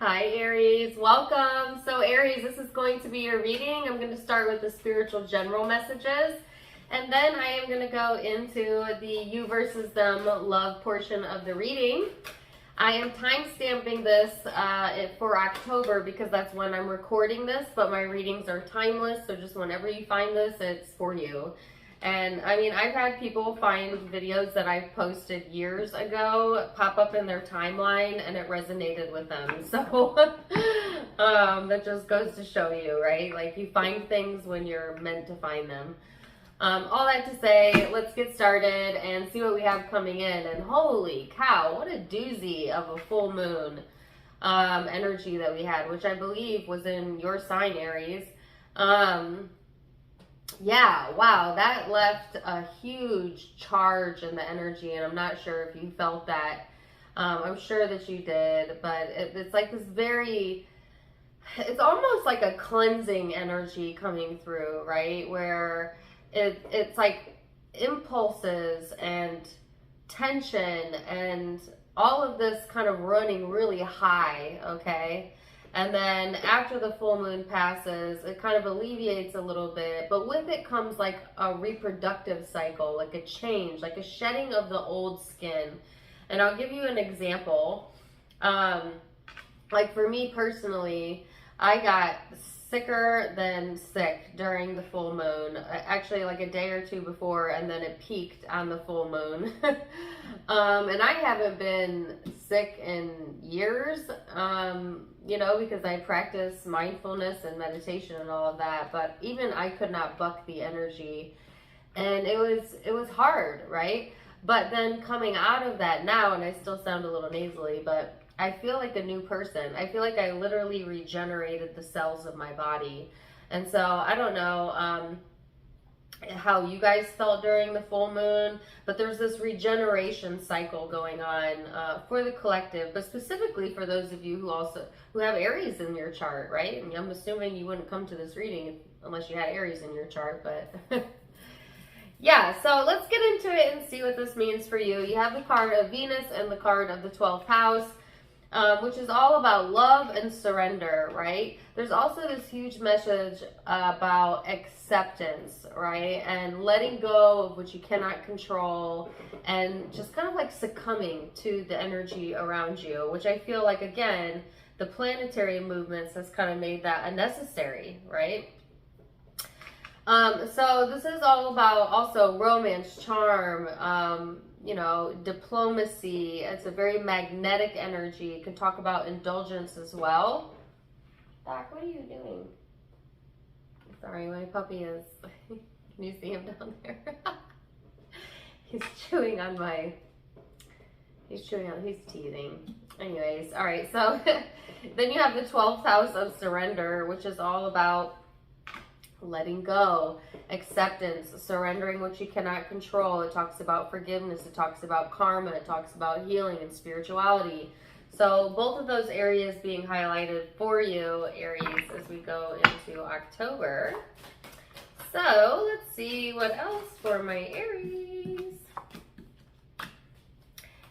Hi Aries, welcome. So Aries, this is going to be your reading. I'm going to start with the spiritual general messages, and then I am going to go into the you versus them love portion of the reading. I am time stamping this for October because that's when I'm recording this, but my readings are timeless, so just whenever you find this, it's for you. And I mean, I've had people find videos that I've posted years ago pop up in their timeline and it resonated with them. So that just goes to show you, right? Like you find things when you're meant to find them. All that to say, let's get started and see what we have coming in. And holy cow, what a doozy of a full moon energy that we had, which I believe was in your sign, Aries. Yeah, wow, that left a huge charge in the energy, and I'm not sure if you felt that. I'm sure that you did, but it's like this it's almost like a cleansing energy coming through, right? Where it's like impulses and tension and all of this kind of running really high, okay? And then after the full moon passes, it kind of alleviates a little bit, but with it comes like a reproductive cycle, like a change, like a shedding of the old skin. And I'll give you an example. Like for me personally, I got sicker than sick during the full moon, actually like a day or two before, and then it peaked on the full moon. And I haven't been sick in years, you know, because I practice mindfulness and meditation and all of that, but even I could not buck the energy, and it was hard, right? But then coming out of that now, and I still sound a little nasally, but I feel like a new person. I feel like I literally regenerated the cells of my body. And so I don't know how you guys felt during the full moon, but there's this regeneration cycle going on for the collective, but specifically for those of you who have Aries in your chart, right? And I'm assuming you wouldn't come to this reading unless you had Aries in your chart, but yeah, so let's get into it and see what this means for you. You have the card of Venus and the card of the 12th house. Which is all about love and surrender, right? There's also this huge message about acceptance, right? And letting go of what you cannot control and just kind of like succumbing to the energy around you, which I feel like, again, the planetary movements has kind of made that unnecessary, right? So this is all about also romance, charm, you know, diplomacy. It's a very magnetic energy. You can talk about indulgence as well. Doc, what are you doing? Sorry, my puppy is, can you see him down there? He's he's teething. Anyways, all right, so then you have the 12th house of surrender, which is all about letting go, acceptance, surrendering what you cannot control. It talks about forgiveness. It talks about karma. It talks about healing and spirituality. So both of those areas being highlighted for you, Aries, as we go into October. So let's see what else for my Aries.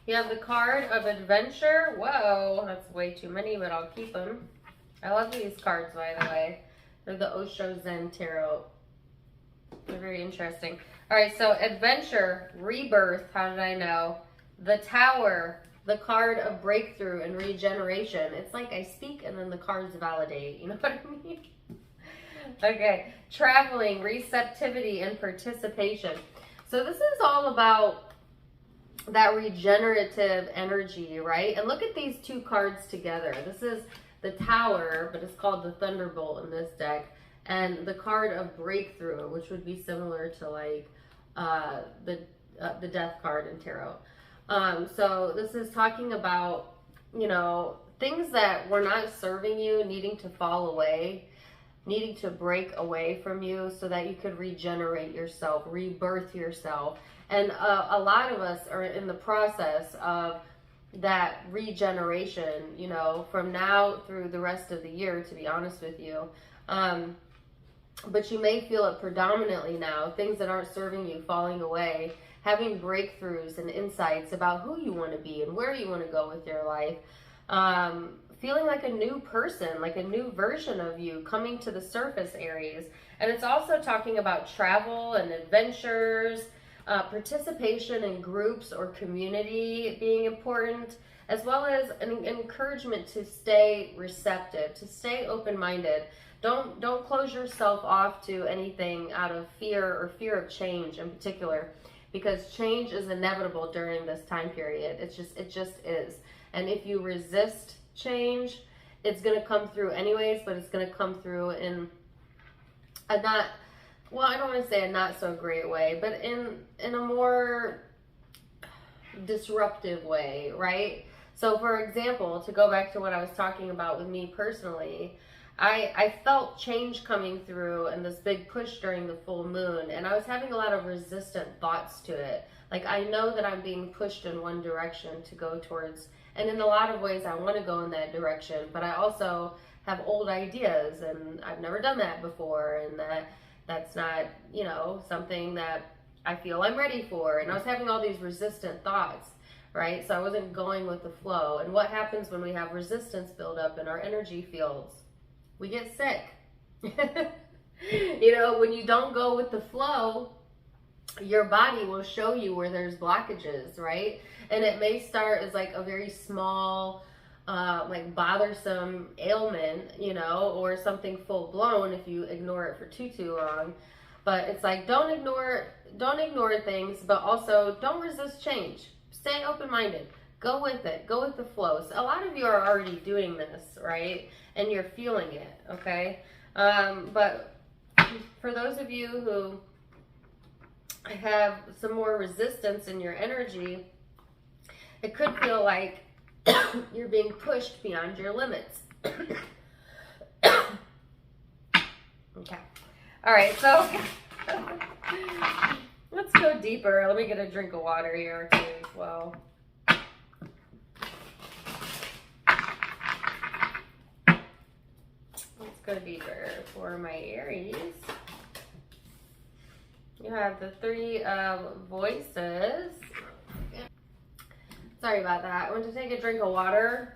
You have the card of adventure. Whoa, that's way too many, but I'll keep them. I love these cards, by the way. They're the Osho Zen Tarot. They're very interesting. All right, so adventure, rebirth, how did I know? The Tower, the card of breakthrough and regeneration. It's like I speak and then the cards validate, you know what I mean? Okay, traveling, receptivity, and participation. So this is all about that regenerative energy, right? And look at these two cards together. This is the Tower, but it's called the Thunderbolt in this deck, and the card of breakthrough, which would be similar to like the Death card in tarot. So this is talking about, you know, things that were not serving you, needing to fall away, needing to break away from you so that you could regenerate yourself, rebirth yourself. And a lot of us are in the process of that regeneration, you know, from now through the rest of the year, to be honest with you. But you may feel it predominantly now, things that aren't serving you falling away, having breakthroughs and insights about who you want to be and where you want to go with your life. feeling like a new person, like a new version of you coming to the surface, Aries. And it's also talking about travel and adventures, participation in groups or community being important, as well as an encouragement to stay receptive, to stay open-minded. Don't close yourself off to anything out of fear or fear of change in particular, because change is inevitable during this time period. It just is. And if you resist change, it's going to come through anyways, but it's going to come through in a not, well, I don't want to say a not so great way, but in a more disruptive way, right? So for example, to go back to what I was talking about with me personally, I felt change coming through and this big push during the full moon, and I was having a lot of resistant thoughts to it. Like, I know that I'm being pushed in one direction to go towards, and in a lot of ways I want to go in that direction, but I also have old ideas and I've never done that before, and that's not, you know, something that I feel I'm ready for. And I was having all these resistant thoughts, right? So I wasn't going with the flow. And what happens when we have resistance build up in our energy fields? We get sick. You know, when you don't go with the flow, your body will show you where there's blockages, right? And it may start as like a very small, like bothersome ailment, you know, or something full blown if you ignore it for too long. But it's like, don't ignore things, but also don't resist change. Stay open-minded. Go with it. Go with the flow. So a lot of you are already doing this, right? And you're feeling it, okay? But for those of you who have some more resistance in your energy, it could feel like you're being pushed beyond your limits. Okay. All right, so let's go deeper. Let me get a drink of water here too as well. Let's go deeper for my Aries. You have the Three of Voices. Sorry about that. I went to take a drink of water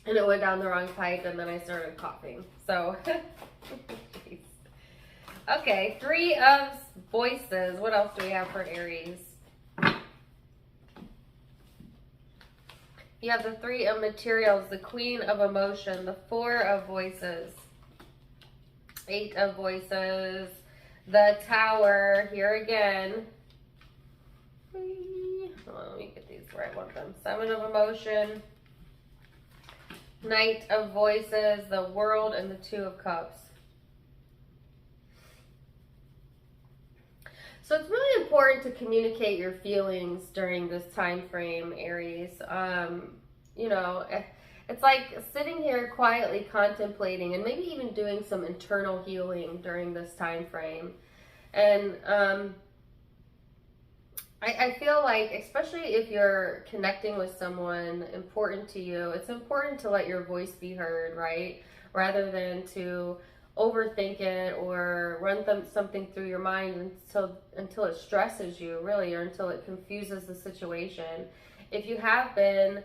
and it went down the wrong pipe, and then I started coughing. So, okay, Three of Voices. What else do we have for Aries? You have the Three of Materials, the Queen of Emotion, the Four of Voices, Eight of Voices, the Tower, here again. Let me get these where I want them. Seven of Emotion, Knight of Voices, the World, and the Two of Cups. So it's really important to communicate your feelings during this time frame, Aries. You know, it's like sitting here quietly contemplating and maybe even doing some internal healing during this time frame. And I feel like, especially if you're connecting with someone important to you, it's important to let your voice be heard, right? Rather than to overthink it or run something through your mind until it stresses you, really, or until it confuses the situation. If you have been,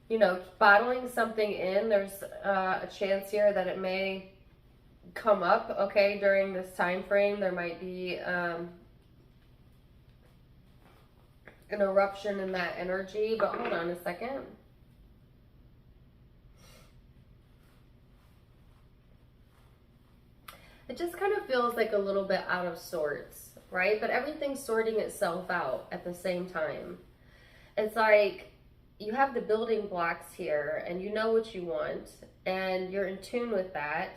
you know, bottling something in, there's a chance here that it may come up, okay, during this time frame. There might be an eruption in that energy, but hold on a second. It just kind of feels like a little bit out of sorts, right? But everything's sorting itself out at the same time. It's like you have the building blocks here and you know what you want and you're in tune with that,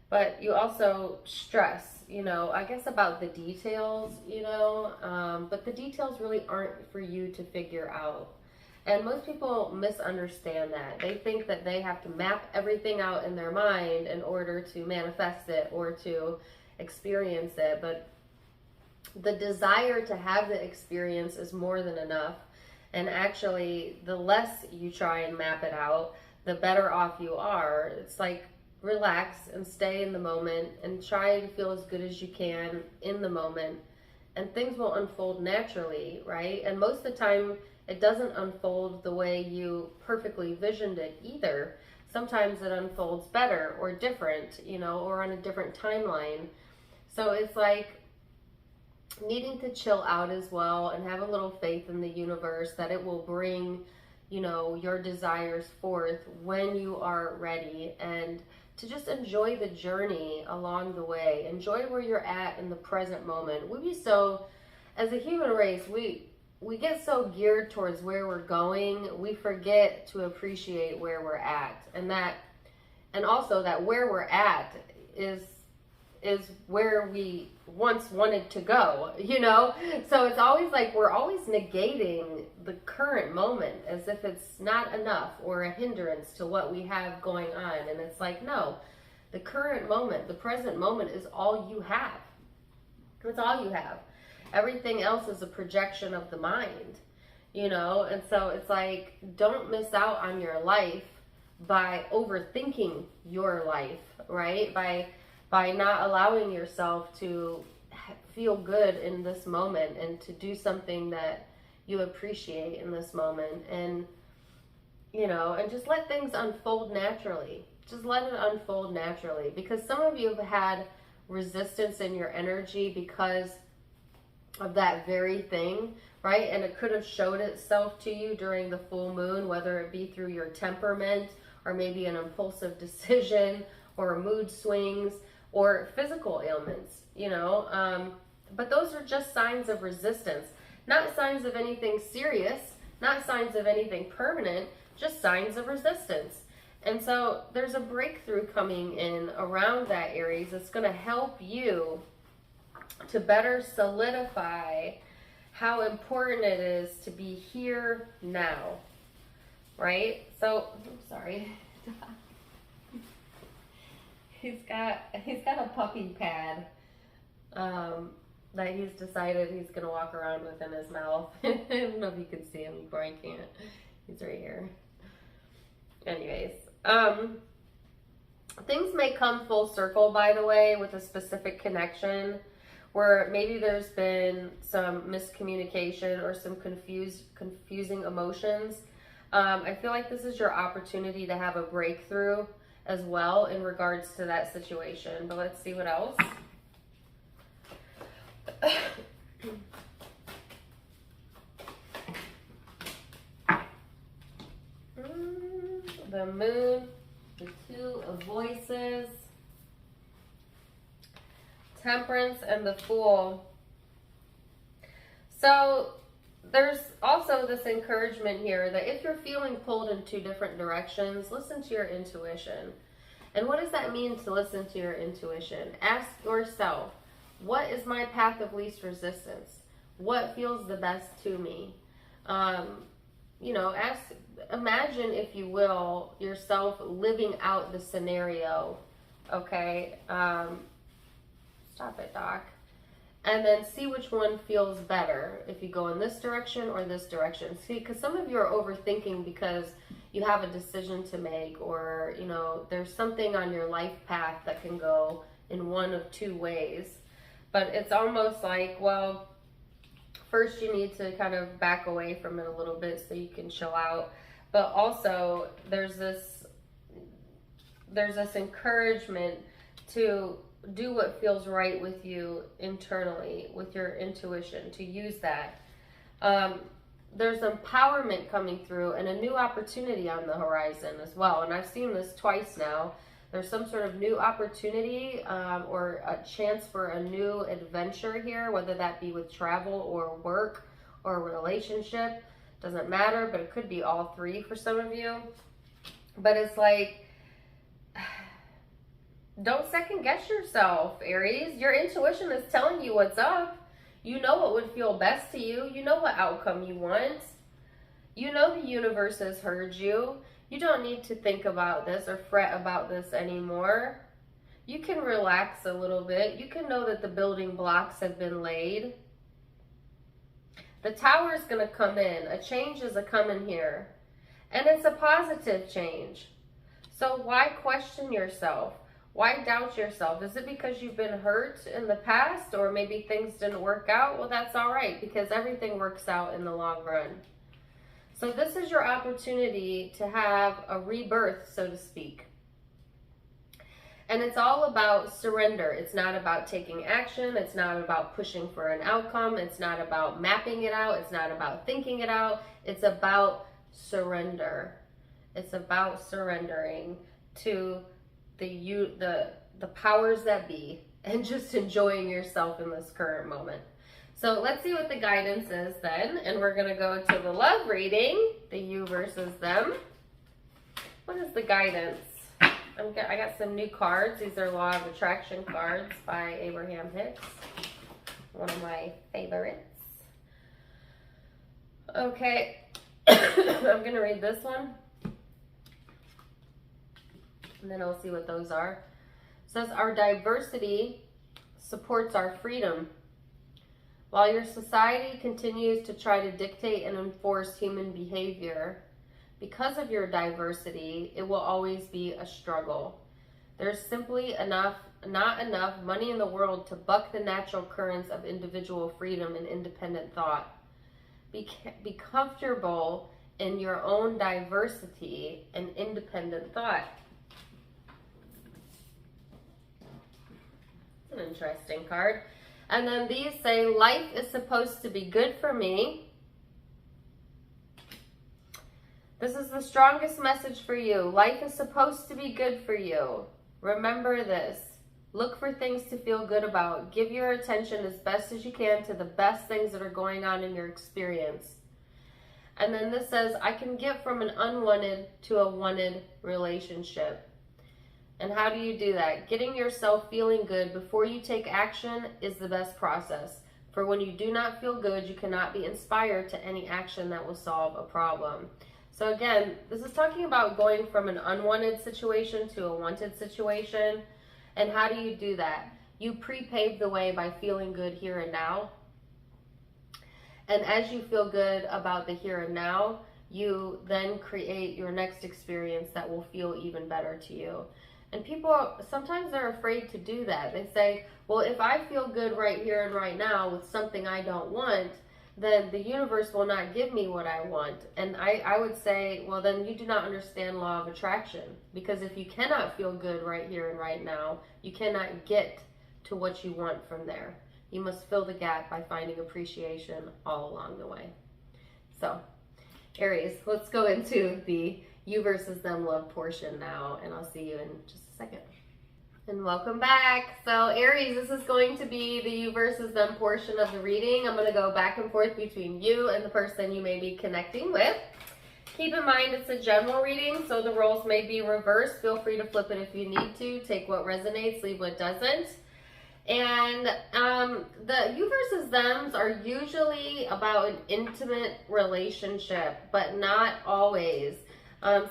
but you also stress, you know, I guess about the details, you know, but the details really aren't for you to figure out. And most people misunderstand that. They think that they have to map everything out in their mind in order to manifest it or to experience it. But the desire to have the experience is more than enough. And actually, the less you try and map it out, the better off you are. It's like, relax and stay in the moment and try to feel as good as you can in the moment. And things will unfold naturally, right? And most of the time, it doesn't unfold the way you perfectly visioned it either. Sometimes it unfolds better or different, you know, or on a different timeline. So it's like needing to chill out as well and have a little faith in the universe that it will bring, you know, your desires forth when you are ready, and to just enjoy the journey along the way. Enjoy where you're at in the present moment. As a human race, we get so geared towards where we're going, we forget to appreciate where we're at. And also that where we're at is where we once wanted to go, you know? So it's always like we're always negating the current moment as if it's not enough or a hindrance to what we have going on. And it's like, no, the current moment, the present moment is all you have. It's all you have. Everything else is a projection of the mind, you know? And so it's like, don't miss out on your life by overthinking your life, right? By not allowing yourself to feel good in this moment and to do something that you appreciate in this moment. And, you know, and just let things unfold naturally. Just let it unfold naturally, because some of you have had resistance in your energy because of that very thing, right? And it could have showed itself to you during the full moon, whether it be through your temperament or maybe an impulsive decision or mood swings or physical ailments, you know. But those are just signs of resistance, not signs of anything serious, not signs of anything permanent, just signs of resistance. And so there's a breakthrough coming in around that, Aries. It's going to help you to better solidify how important it is to be here now, right? So, I'm sorry. He's got a puppy pad that he's decided he's gonna walk around with in his mouth. I don't know if you can see him, or I can't. He's right here. Anyways, things may come full circle, by the way, with a specific connection where maybe there's been some miscommunication or some confusing emotions. I feel like this is your opportunity to have a breakthrough as well in regards to that situation. But let's see what else. The moon, the two of voices, temperance, and the fool. So there's also this encouragement here that if you're feeling pulled in two different directions, listen to your intuition. And what does that mean to listen to your intuition? Ask yourself, what is my path of least resistance? What feels the best to me? You know, imagine, if you will, yourself living out the scenario, okay? Stop it, Doc. And then see which one feels better, if you go in this direction or this direction. See, because some of you are overthinking because you have a decision to make, or, you know, there's something on your life path that can go in one of two ways. But it's almost like, well, first you need to kind of back away from it a little bit so you can chill out. But also there's this encouragement to do what feels right with you internally, with your intuition, to use that. There's empowerment coming through and a new opportunity on the horizon as well. And I've seen this twice now. There's some sort of new opportunity or a chance for a new adventure here, whether that be with travel or work or a relationship. Doesn't matter, but it could be all three for some of you. But it's like, don't second guess yourself, Aries. Your intuition is telling you what's up. You know what would feel best to you. You know what outcome you want. You know the universe has heard you. You don't need to think about this or fret about this anymore. You can relax a little bit. You can know that the building blocks have been laid. The tower is going to come in. A change is a coming here. And it's a positive change. So why question yourself? Why doubt yourself? Is it because you've been hurt in the past, or maybe things didn't work out? Well, that's all right, because everything works out in the long run. So this is your opportunity to have a rebirth, so to speak. And it's all about surrender. It's not about taking action. It's not about pushing for an outcome. It's not about mapping it out. It's not about thinking it out. It's about surrender. It's about surrendering to the powers that be and just enjoying yourself in this current moment. So let's see what the guidance is then. And we're going to go to the love reading, the you versus them. What is the guidance? I got some new cards. These are Law of Attraction cards by Abraham Hicks. One of my favorites. Okay. I'm going to read this one. And then I'll see what those are. It says, our diversity supports our freedom. While your society continues to try to dictate and enforce human behavior, because of your diversity, it will always be a struggle. There's simply not enough money in the world to buck the natural currents of individual freedom and independent thought. Be comfortable in your own diversity and independent thought. It's an interesting card. And then these say, life is supposed to be good for me. This is the strongest message for you. Life is supposed to be good for you. Remember this. Look for things to feel good about. Give your attention as best as you can to the best things that are going on in your experience. And then this says, I can get from an unwanted to a wanted relationship. And how do you do that? Getting yourself feeling good before you take action is the best process. For when you do not feel good, you cannot be inspired to any action that will solve a problem. So again, this is talking about going from an unwanted situation to a wanted situation. And how do you do that? You pre-pave the way by feeling good here and now. And as you feel good about the here and now, you then create your next experience that will feel even better to you. And people, sometimes they're afraid to do that. They say, well, if I feel good right here and right now with something I don't want, then the universe will not give me what I want. And I would say, well, then you do not understand law of attraction. Because if you cannot feel good right here and right now, you cannot get to what you want from there. You must fill the gap by finding appreciation all along the way. So, Aries, let's go into the you versus them love portion now, and I'll see you in just a second. And welcome back. So Aries, this is going to be the you versus them portion of the reading. I'm going to go back and forth between you and the person you may be connecting with. Keep in mind it's a general reading, so the roles may be reversed. Feel free to flip it if you need to. Take what resonates, leave what doesn't. And the you versus thems are usually about an intimate relationship, but not always.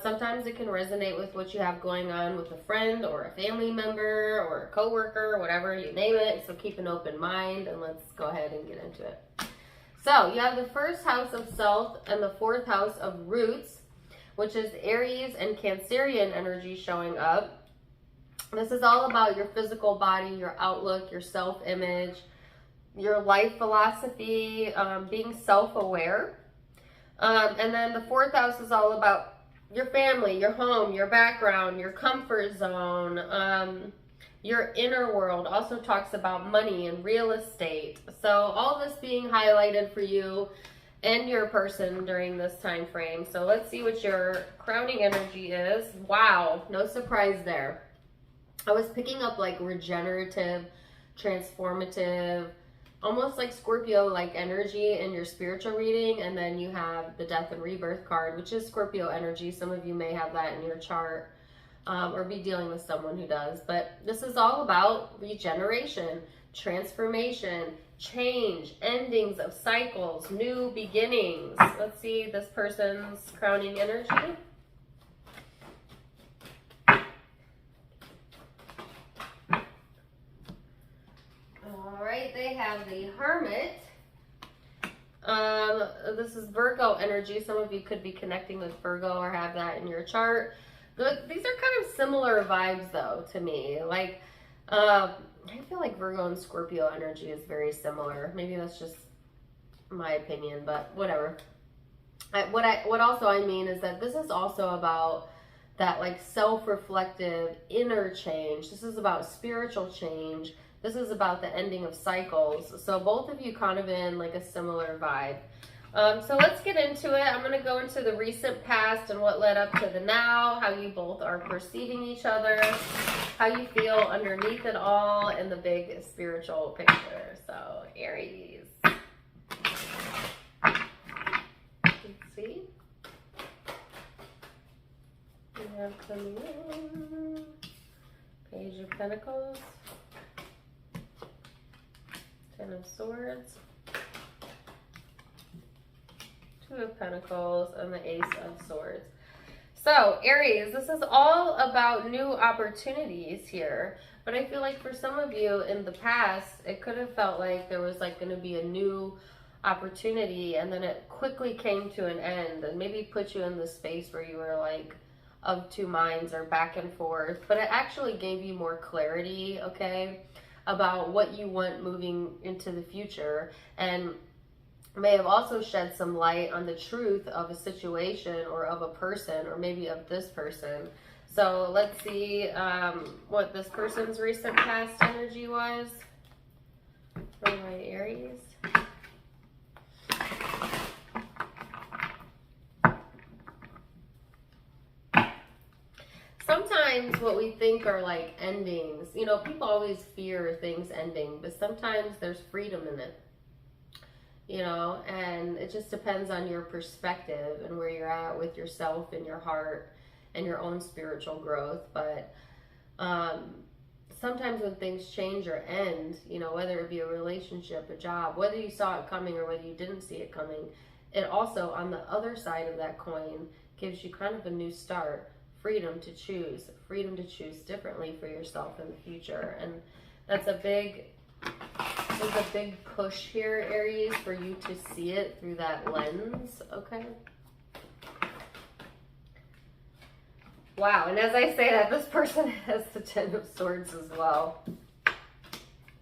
Sometimes it can resonate with what you have going on with a friend or a family member or a coworker, whatever, you name it. So keep an open mind, and let's go ahead and get into it. So you have the first house of self and the fourth house of roots, which is Aries and Cancerian energy showing up. This is all about your physical body, your outlook, your self-image, your life philosophy, being self-aware. And then the fourth house is all about your family, your home, your background, your comfort zone, your inner world. Also talks about money and real estate. So all this being highlighted for you and your person during this time frame. So let's see what your crowning energy is. Wow, no surprise there. I was picking up like regenerative, transformative, almost like Scorpio-like energy in your spiritual reading. And then you have the death and rebirth card, which is Scorpio energy. Some of you may have that in your chart or be dealing with someone who does. But this is all about regeneration, transformation, change, endings of cycles, new beginnings. Let's see this person's crowning energy. They have the Hermit. This is Virgo energy. Some of you could be connecting with Virgo or have that in your chart. These are kind of similar vibes though to me. Like, I feel like Virgo and Scorpio energy is very similar. Maybe that's just my opinion, but whatever. what also I mean is that this is also about that like self-reflective inner change. This is about spiritual change. This is about the ending of cycles. So both of you kind of in like a similar vibe. So let's get into it. I'm going to go into the recent past and what led up to the now, how you both are perceiving each other, how you feel underneath it all, and the big spiritual picture. So Aries. Let's see. We have coming in. Page of Pentacles. Ten of Swords. Two of Pentacles and the Ace of Swords. So Aries, this is all about new opportunities here. But I feel like for some of you in the past, it could have felt like there was like going to be a new opportunity and then it quickly came to an end and maybe put you in the space where you were like of two minds or back and forth. But it actually gave you more clarity, okay, about what you want moving into the future, and may have also shed some light on the truth of a situation or of a person or maybe of this person. So let's see what this person's recent past energy was for my Aries. Sometimes what we think are like endings, you know, people always fear things ending, but sometimes there's freedom in it. You know, and it just depends on your perspective and where you're at with yourself and your heart and your own spiritual growth. But sometimes when things change or end, you know, whether it be a relationship, a job, whether you saw it coming or whether you didn't see it coming, it also, on the other side of that coin, gives you kind of a new start, freedom to choose differently for yourself in the future. And that's a big... There's a big push here, Aries, for you to see it through that lens, okay? Wow, and as I say that, this person has the Ten of Swords as well.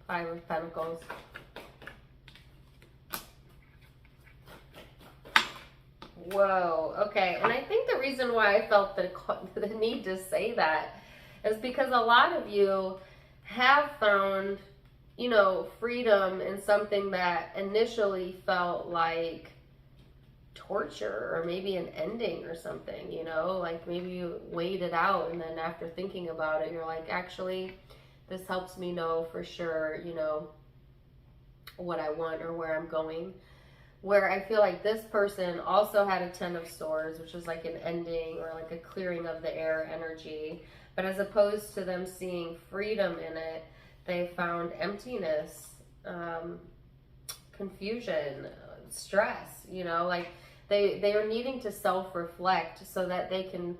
Five of Pentacles. Whoa, okay. And I think the reason why I felt the need to say that is because a lot of you have found, you know, freedom in something that initially felt like torture or maybe an ending or something, you know, like maybe you weighed it out and then after thinking about it, you're like, actually, this helps me know for sure, you know, what I want or where I'm going. Where I feel like this person also had a Ten of Swords, which is like an ending or like a clearing of the air energy. But as opposed to them seeing freedom in it, they found emptiness, confusion, stress, you know, like they are needing to self-reflect so that they can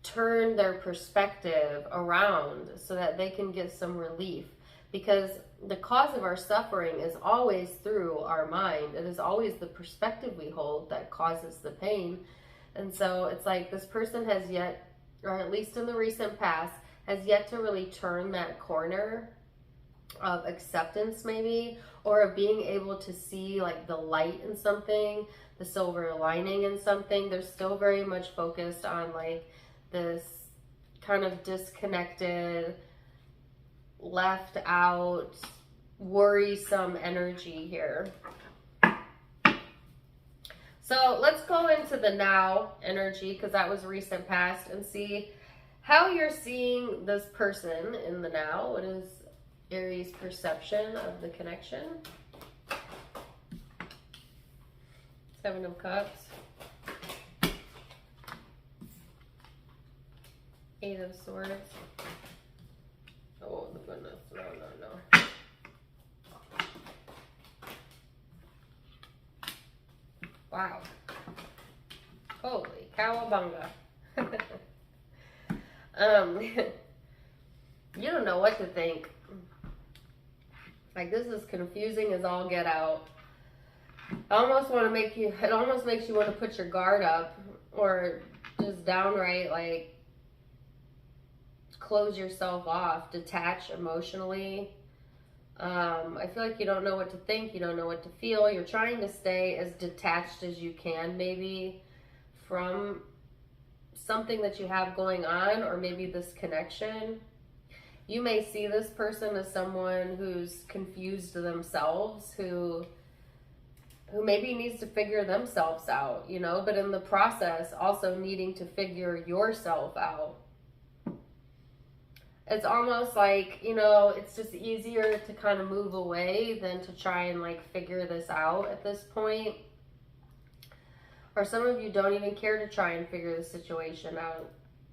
turn their perspective around so that they can get some relief. Because the cause of our suffering is always through our mind. It is always the perspective we hold that causes the pain. And so it's like this person has yet, or at least in the recent past, has yet to really turn that corner of acceptance maybe, or of being able to see like the light in something, the silver lining in something. They're still very much focused on like this kind of disconnected, left out, worrisome energy here. So let's go into the now energy, because that was recent past, and see how you're seeing this person in the now. What is Aries' perception of the connection? Seven of Cups. Eight of Swords. Oh, goodness. No, no, no. Wow. Holy cowabunga. You don't know what to think. Like, this is confusing as all get out. I almost want to make you, it almost makes you want to put your guard up, or just downright like close yourself off, detach emotionally. I feel like you don't know what to think, you don't know what to feel. You're trying to stay as detached as you can, maybe, from something that you have going on, or maybe this connection. You may see this person as someone who's confused themselves, who maybe needs to figure themselves out, you know, but in the process also needing to figure yourself out. It's almost like, you know, it's just easier to kind of move away than to try and like figure this out at this point. Or some of you don't even care to try and figure the situation out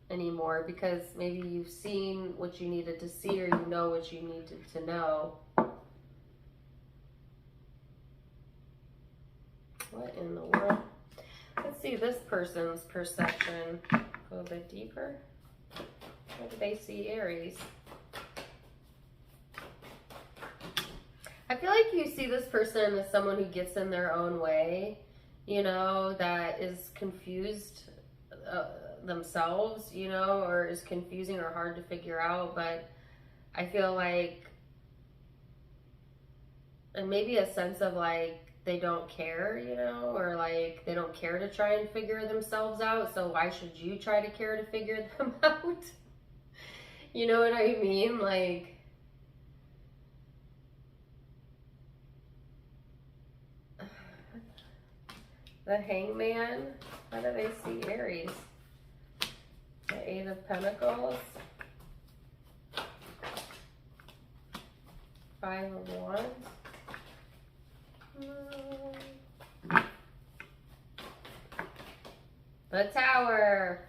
anymore because maybe you've seen what you needed to see, or you know what you needed to know. What in the world? Let's see this person's perception. Go a bit deeper. What do they see, Aries? I feel like you see this person as someone who gets in their own way, you know, that is confused themselves, you know, or is confusing or hard to figure out. But I feel like, and maybe a sense of like, they don't care, you know, or like they don't care to try and figure themselves out. So why should you try to care to figure them out? You know what I mean? Like, the Hangman. How do they see Aries? The Eight of Pentacles. Five of Wands. The Tower.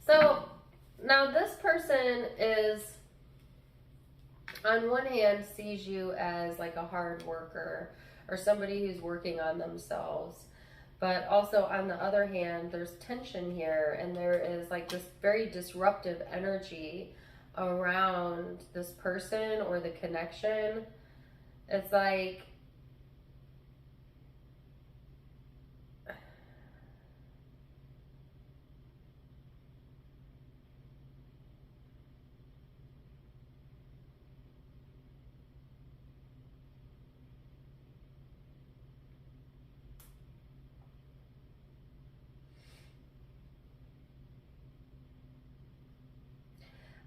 So now this person is, on one hand, sees you as like a hard worker or somebody who's working on themselves. But also on the other hand, there's tension here, and there is like this very disruptive energy around this person or the connection. It's like,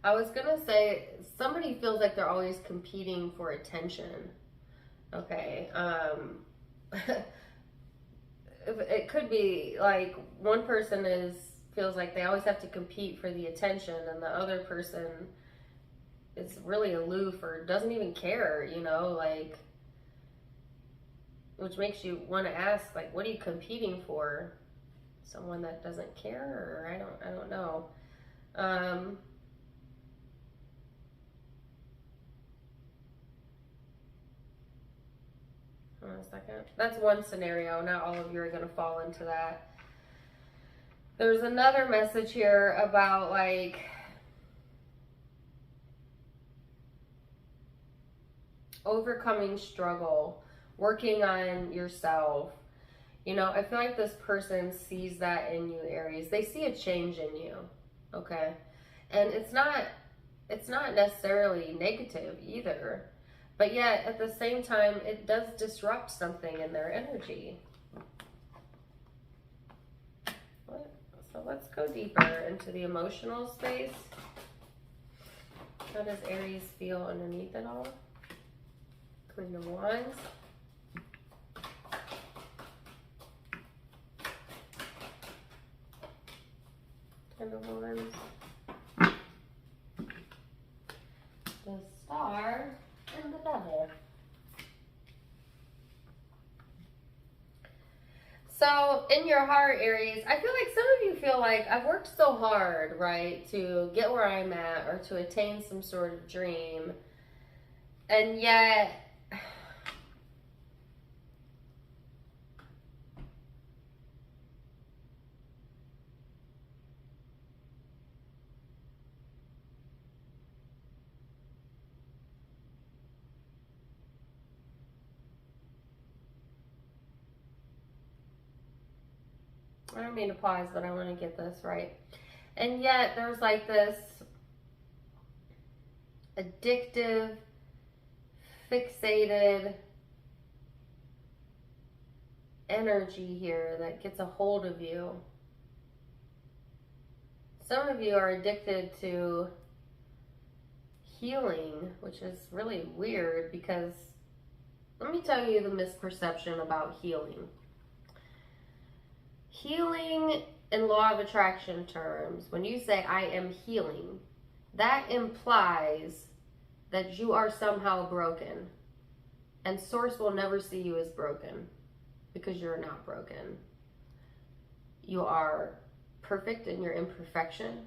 I was gonna say, somebody feels like they're always competing for attention. Okay. It could be like one person feels like they always have to compete for the attention, and the other person is really aloof or doesn't even care, you know, like, which makes you want to ask, like, what are you competing for? Someone that doesn't care? Or I don't know. Hold on a second. That's one scenario. Not all of you are going to fall into that. There's another message here about like overcoming struggle, working on yourself. You know, I feel like this person sees that in you, Aries. They see a change in you, okay? And it's not necessarily negative either. But yet, at the same time, it does disrupt something in their energy. So let's go deeper into the emotional space. How does Aries feel underneath it all? Queen of Wands. Ten of Wands. The Star. And the Devil. So in your heart, Aries, I feel like some of you feel like, I've worked so hard, right, to get where I'm at or to attain some sort of dream, and yet I don't mean to pause, but I want to get this right. And yet there's like this addictive, fixated energy here that gets a hold of you. Some of you are addicted to healing, which is really weird because let me tell you the misperception about healing. Healing in law of attraction terms, when you say I am healing, that implies that you are somehow broken. And source will never see you as broken because you're not broken. You are perfect in your imperfection.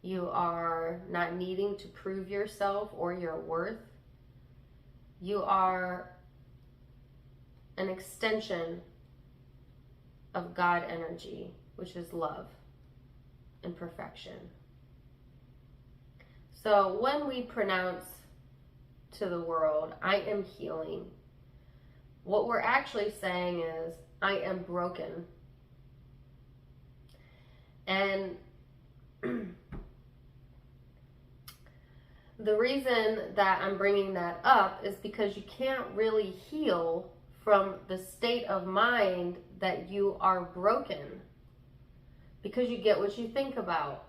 You are not needing to prove yourself or your worth. You are an extension of God energy, which is love and perfection. So when we pronounce to the world, I am healing, what we're actually saying is, I am broken. And the reason that I'm bringing that up is because you can't really heal from the state of mind that you are broken, because you get what you think about.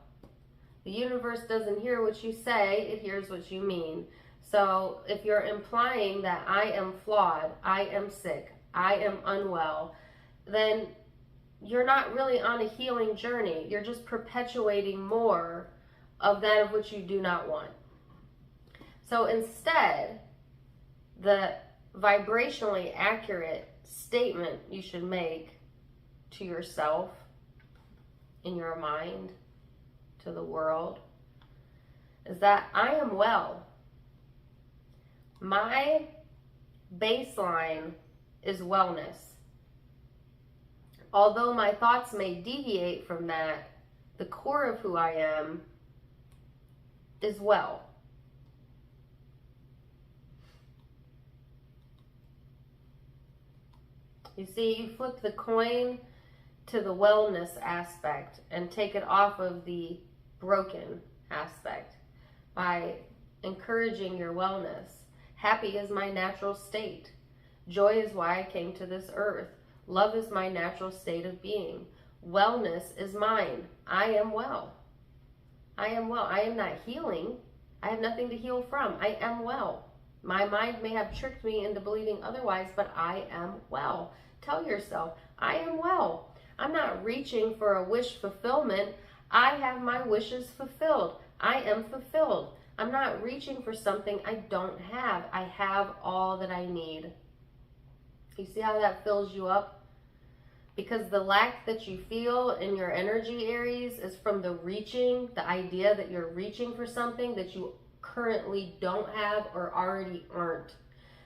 The universe doesn't hear what you say, it hears what you mean. So if you're implying that I am flawed, I am sick, I am unwell, then you're not really on a healing journey. You're just perpetuating more of that of which you do not want. So instead, the vibrationally accurate statement you should make to yourself, in your mind, to the world, is that I am well. My baseline is wellness. Although my thoughts may deviate from that, the core of who I am is well. You see, you flip the coin to the wellness aspect and take it off of the broken aspect by encouraging your wellness. Happy is my natural state. Joy is why I came to this earth. Love is my natural state of being. Wellness is mine. I am well. I am well. I am not healing. I have nothing to heal from. I am well. My mind may have tricked me into believing otherwise, but I am well. Tell yourself, I am well. I'm not reaching for a wish fulfillment. I have my wishes fulfilled. I am fulfilled. I'm not reaching for something I don't have. I have all that I need. You see how that fills you up? Because the lack that you feel in your energy, Aries, is from the reaching, the idea that you're reaching for something that you currently don't have or already aren't.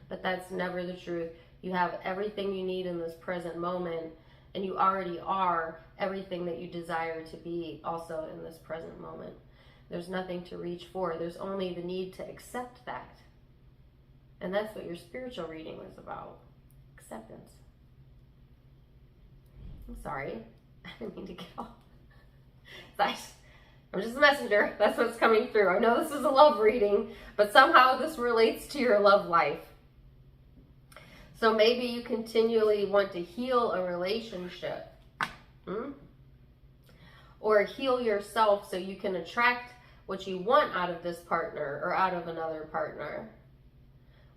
But that's never the truth. You have everything you need in this present moment, and you already are everything that you desire to be also in this present moment. There's nothing to reach for. There's only the need to accept that. And that's what your spiritual reading was about. Acceptance. I'm sorry. I didn't mean to get off. I'm just a messenger. That's what's coming through. I know this is a love reading, but somehow this relates to your love life. So maybe you continually want to heal a relationship. Or heal yourself so you can attract what you want out of this partner or out of another partner.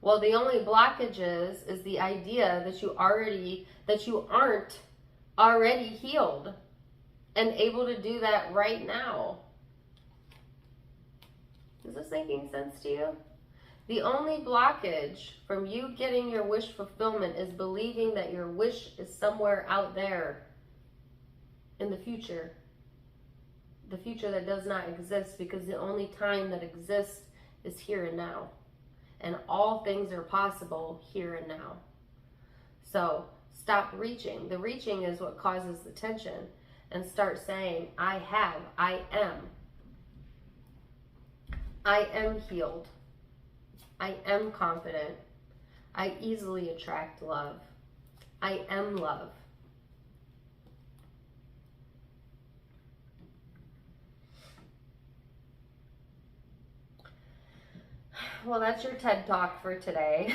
Well, the only blockage is the idea that you aren't already healed and able to do that right now. Is this making sense to you? The only blockage from you getting your wish fulfillment is believing that your wish is somewhere out there in the future. The future that does not exist, because the only time that exists is here and now. And all things are possible here and now. So stop reaching. The reaching is what causes the tension. And start saying, I have, I am healed. I am confident. I easily attract love. I am love. Well, that's your TED Talk for today.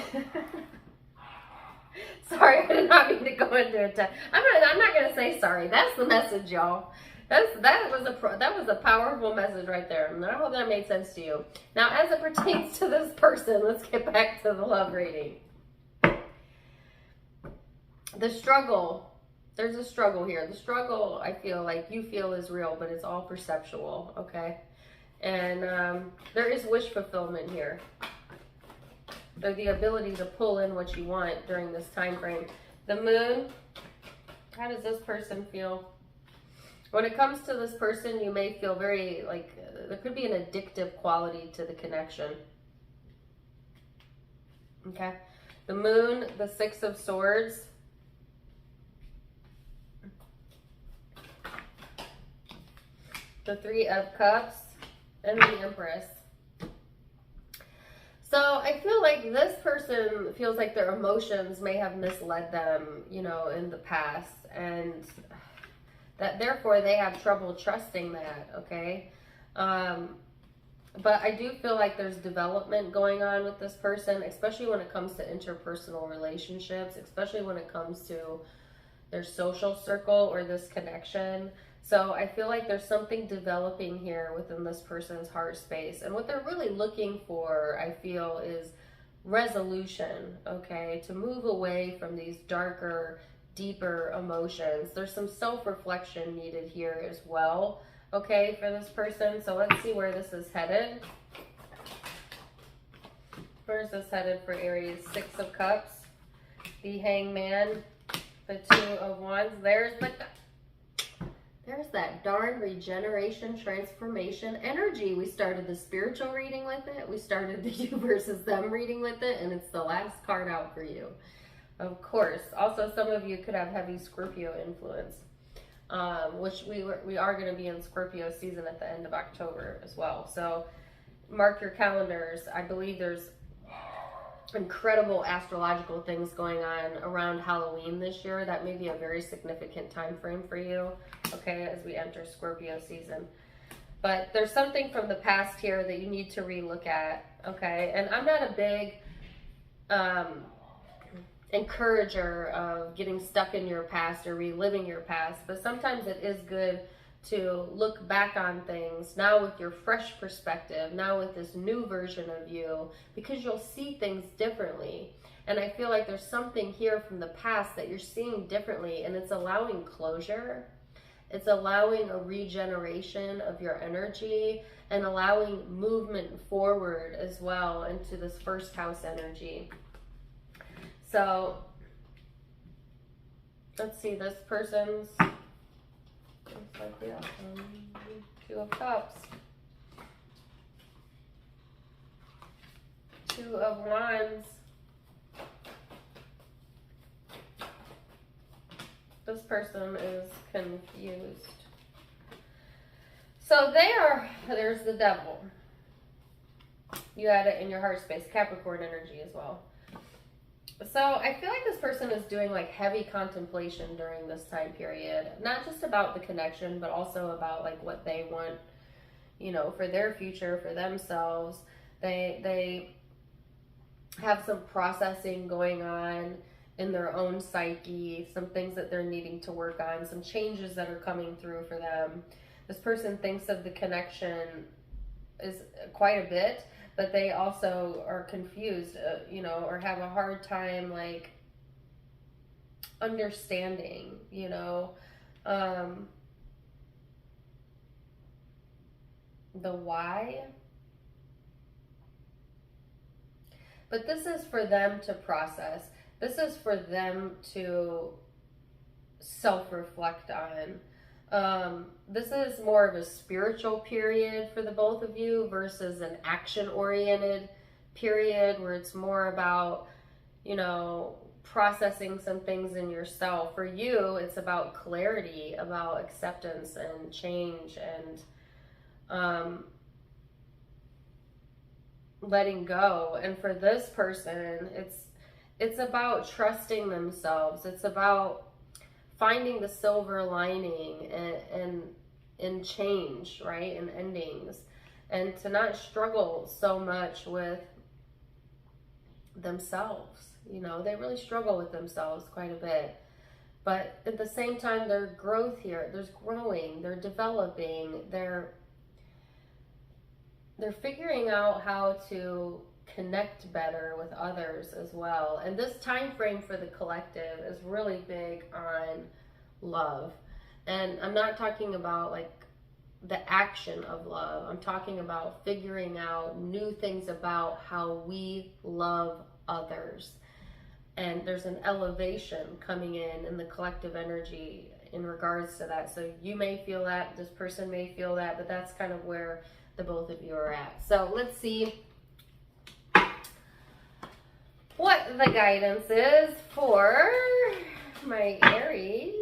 Sorry, I did not mean to go into it. I'm not gonna say sorry. That's the message, y'all. That was a powerful message right there. And I hope that made sense to you. Now, as it pertains to this person, let's get back to the love reading. The struggle. There's a struggle here. The struggle, I feel like you feel is real, but it's all perceptual, okay? And there is wish fulfillment here. The ability to pull in what you want during this time frame. The moon, how does this person feel? When it comes to this person, you may feel very, like, there could be an addictive quality to the connection. Okay? The moon, the Six of Swords. The Three of Cups. And the Empress. So I feel like this person feels like their emotions may have misled them, you know, in the past. And that therefore they have trouble trusting that, okay? But I do feel like there's development going on with this person, especially when it comes to interpersonal relationships, especially when it comes to their social circle or this connection. So I feel like there's something developing here within this person's heart space. And what they're really looking for, I feel, is resolution, okay? To move away from these darker, deeper emotions. There's some self-reflection needed here as well, okay, for this person. So let's see where this is headed. Where is this headed for Aries? Six of Cups, the Hangman, the Two of Wands. There's that darn regeneration, transformation energy. We started the spiritual reading with it. We started the you versus them reading with it. And it's the last card out for you. Of course. Also, some of you could have heavy Scorpio influence. Which we are going to be in Scorpio season at the end of October as well. So mark your calendars. I believe there's incredible astrological things going on around Halloween this year. That may be a very significant time frame for you, okay, as we enter Scorpio season. But there's something from the past here that you need to relook at, okay? And I'm not a big encourager of getting stuck in your past or reliving your past, but sometimes it is good to look back on things now with your fresh perspective, now with this new version of you, because you'll see things differently. And I feel like there's something here from the past that you're seeing differently, and it's allowing closure. It's allowing a regeneration of your energy and allowing movement forward as well into this first house energy. So let's see, this person's looks like we have Two of Cups, Two of Wands. This person is confused. So there's the Devil. You had it in your heart space, Capricorn energy as well. So I feel like this person is doing like heavy contemplation during this time period, not just about the connection, but also about like what they want, you know, for their future, for themselves. They have some processing going on in their own psyche, some things that they're needing to work on, some changes that are coming through for them. This person thinks of the connection is quite a bit, but they also are confused, you know, or have a hard time, like, understanding, you know, the why. But this is for them to process. This is for them to self-reflect on. This is more of a spiritual period for the both of you versus an action-oriented period where it's more about, you know, processing some things in yourself. For you, it's about clarity, about acceptance and change and letting go. And for this person, it's about trusting themselves. It's about finding the silver lining and in change, right? And endings. And to not struggle so much with themselves. You know, they really struggle with themselves quite a bit. But at the same time, there's growth here. There's growing. They're developing. They're figuring out how to connect better with others as well. And this time frame for the collective is really big on love. And I'm not talking about like the action of love. I'm talking about figuring out new things about how we love others. And there's an elevation coming in the collective energy in regards to that. So you may feel that, this person may feel that, but that's kind of where the both of you are at. So let's see what the guidance is for my Aries.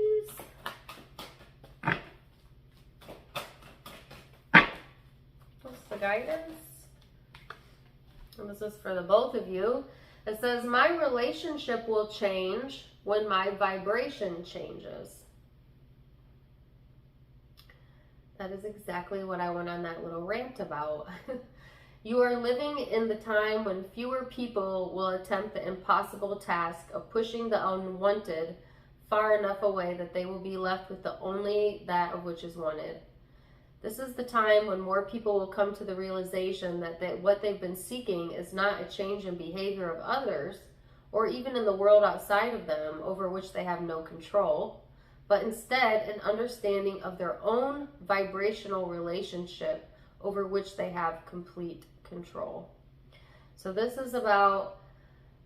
What's the guidance? And this is for the both of you. It says, my relationship will change when my vibration changes. That is exactly what I went on that little rant about. You are living in the time when fewer people will attempt the impossible task of pushing the unwanted far enough away that they will be left with the only that of which is wanted. This is the time when more people will come to the realization that what they've been seeking is not a change in behavior of others, or even in the world outside of them over which they have no control, but instead an understanding of their own vibrational relationship over which they have complete control. So this is about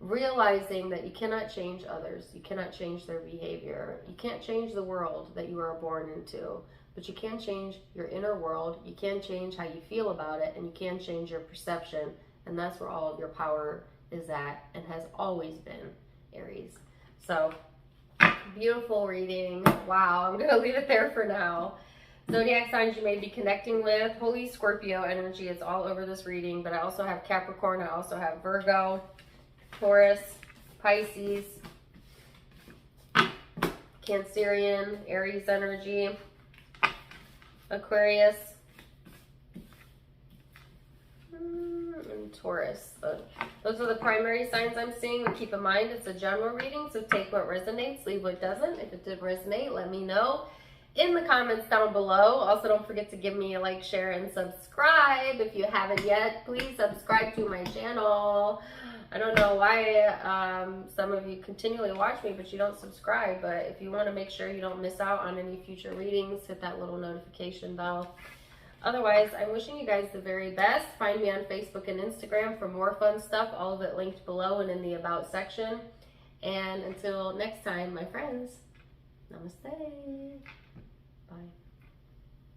realizing that you cannot change others. You cannot change their behavior. You can't change the world that you are born into, but you can change your inner world. You can change how you feel about it, and you can change your perception. And that's where all of your power is at and has always been, Aries. So beautiful reading. Wow, I'm going to leave it there for now. Zodiac signs you may be connecting with. Holy Scorpio energy is all over this reading, but I also have Capricorn. I also have Virgo, Taurus, Pisces, Cancerian, Aries energy, Aquarius, and Taurus. Those are the primary signs I'm seeing, but keep in mind it's a general reading, so take what resonates, leave what doesn't. If it did resonate, let me know in the comments down below. Also, don't forget to give me a like, share, and subscribe. If you haven't yet, please subscribe to my channel. I don't know why some of you continually watch me, but you don't subscribe. But if you want to make sure you don't miss out on any future readings, hit that little notification bell. Otherwise, I'm wishing you guys the very best. Find me on Facebook and Instagram for more fun stuff. All of it linked below and in the About section. And until next time, my friends, namaste.